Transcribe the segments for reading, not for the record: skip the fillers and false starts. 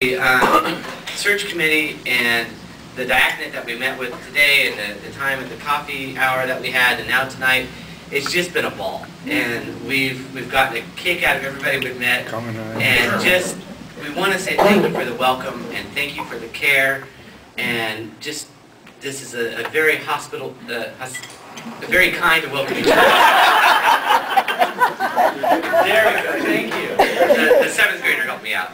The search committee and the diaconate that we met with today, and the time at the coffee hour that we had, and now tonight, it's just been a ball. And we've gotten a kick out of everybody we've met, and just we want to say thank you for the welcome and thank you for the care, and just this is a very hospitable, a very kind and welcoming church. There we go. Thank you. The seventh grader helped me out.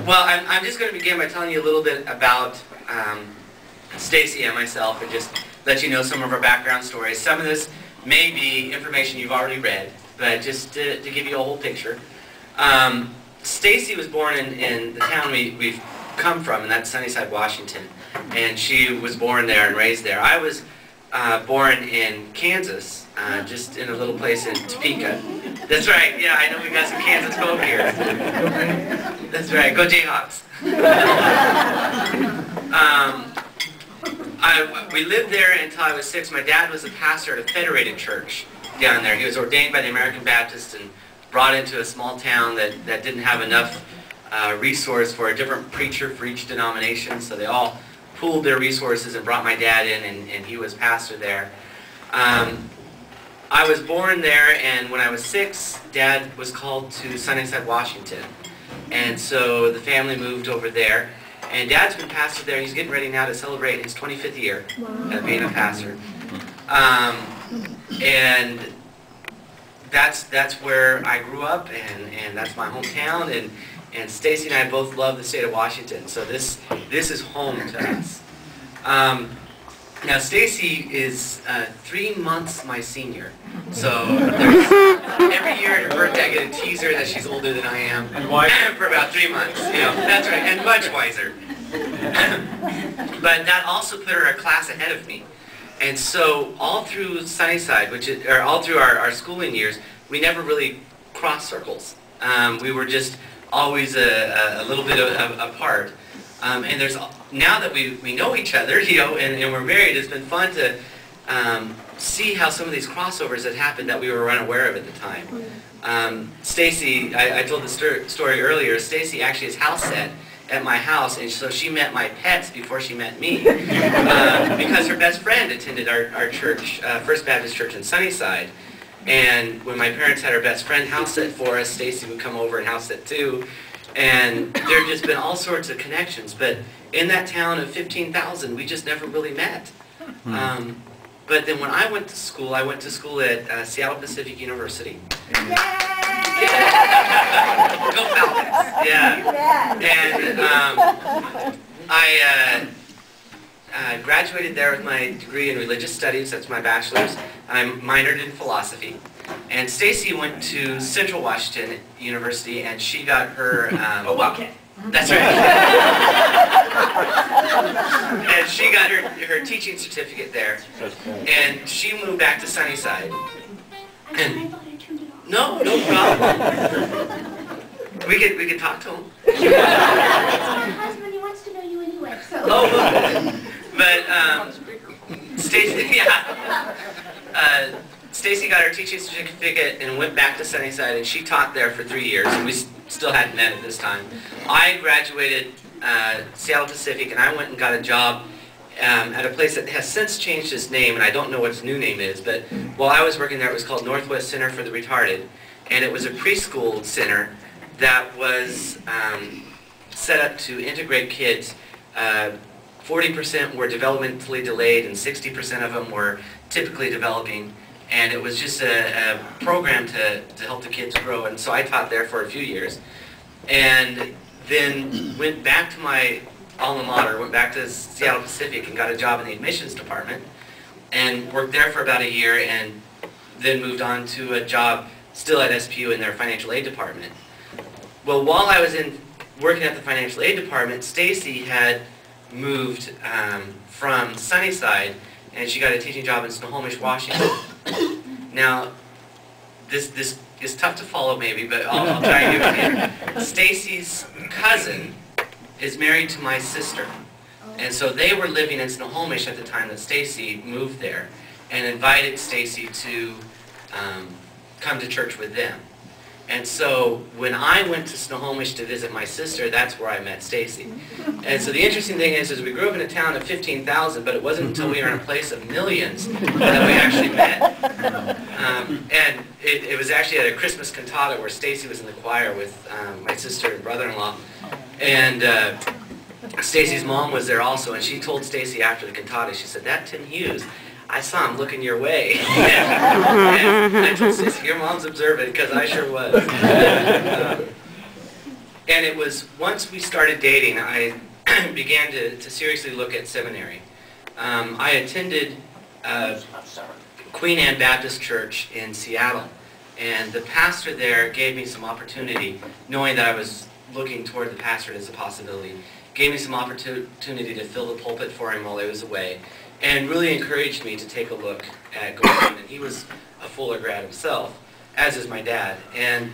Well, I'm just going to begin by telling you a little bit about Stacy and myself, and just let you know some of our background stories. Some of this may be information you've already read, but just to give you a whole picture. Stacy was born in the town we've come from, and that's Sunnyside, Washington. And she was born there and raised there. I was born in Kansas, just in a little place in Topeka. That's right, yeah, I know we got some Kansas folk here. That's right, go Jayhawks. We lived there until I was 6. My dad was a pastor at a Federated church down there. He was ordained by the American Baptists and brought into a small town that didn't have enough resource for a different preacher for each denomination, so they all pooled their resources and brought my dad in, and he was pastor there. I was born there, and when I was 6, Dad was called to Sunnyside, Washington. And so the family moved over there, and Dad's been pastor there. He's getting ready now to celebrate his 25th year of being a pastor. And that's where I grew up, and that's my hometown, and Stacy and I both love the state of Washington, so this is home to us. Now Stacy is 3 months my senior, so every year at her birthday I get a teaser that she's older than I am, and wiser for about 3 months. You know, that's right, and much wiser. But that also put her a class ahead of me, and so all through Sunnyside, or all through our schooling years, we never really crossed circles. We were just always a little bit apart. And there's, now that we know each other, you know, and we're married, it's been fun to see how some of these crossovers had happened that we were unaware of at the time. Stacy, I told the story earlier, Stacy actually is house set at my house, and so she met my pets before she met me, because her best friend attended our church, First Baptist Church in Sunnyside. And when my parents had our best friend house sit for us, Stacy would come over and house sit too. And there have just been all sorts of connections. But in that town of 15,000, we just never really met. But then when I went to school at Seattle Pacific University. Yay! Yeah. Go Falcons! Yeah. And I graduated there with my degree in religious studies. That's my bachelor's. I minored in philosophy. And Stacy went to Central Washington University, and she got her... okay. That's right. And she got her teaching certificate there. And she moved back to Sunnyside. And no problem. We could talk to him. It's my husband. He wants to know you anyway. So. Oh, but Stacy, yeah. Stacy got her teaching certificate and went back to Sunnyside, and she taught there for 3 years, and we still hadn't met at this time. I graduated Seattle Pacific, and I went and got a job at a place that has since changed its name, and I don't know what its new name is, but while I was working there, it was called Northwest Center for the Retarded, and it was a preschool center that was set up to integrate kids. 40% were developmentally delayed, and 60% of them were typically developing. And it was just a program to help the kids grow. And so I taught there for a few years. And then went back to my alma mater, went back to Seattle Pacific and got a job in the admissions department. And worked there for about a year, and then moved on to a job still at SPU in their financial aid department. Well, while I was working at the financial aid department, Stacy had moved from Sunnyside, and she got a teaching job in Snohomish, Washington. Now, this is tough to follow maybe, but I'll try and give it to you. Stacy's cousin is married to my sister, and so they were living in Snohomish at the time that Stacy moved there, and invited Stacy to come to church with them. And so when I went to Snohomish to visit my sister, that's where I met Stacy. And so the interesting thing is we grew up in a town of 15,000, but it wasn't until we were in a place of millions that we actually met. And it was actually at a Christmas cantata where Stacy was in the choir with my sister and brother-in-law. And Stacy's mom was there also, and she told Stacy after the cantata, she said, "That Tim Hughes, I saw him looking your way." And I told Stacy, "Your mom's observant," because I sure was. And it was once we started dating, I began to seriously look at seminary. I attended Queen Anne Baptist Church in Seattle, and the pastor there gave me some opportunity, knowing that I was looking toward the pastorate as a possibility, gave me some opportunity to fill the pulpit for him while I was away, and really encouraged me to take a look at going in. And he was a Fuller grad himself, as is my dad. And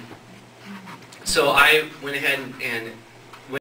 so I went ahead and